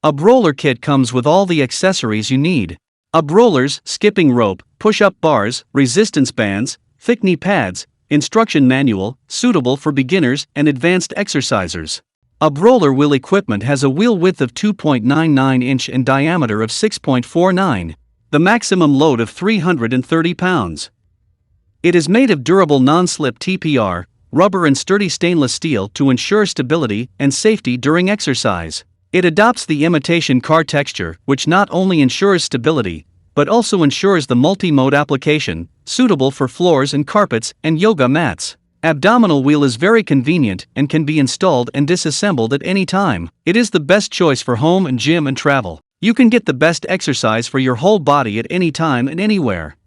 UB roller kit comes with all the accessories you need. UB rollers, skipping rope, push-up bars, resistance bands, thick knee pads, instruction manual, suitable for beginners and advanced exercisers. UB roller wheel equipment has a wheel width of 2.99 inch and diameter of 6.49. The maximum load of 330 pounds. It is made of durable non-slip TPR, rubber and sturdy stainless steel to ensure stability and safety during exercise. It adopts the imitation car texture, which not only ensures stability, but also ensures the multi-mode application, suitable for floors and carpets and yoga mats. Abdominal wheel is very convenient and can be installed and disassembled at any time. It is the best choice for home and gym and travel. You can get the best exercise for your whole body at any time and anywhere.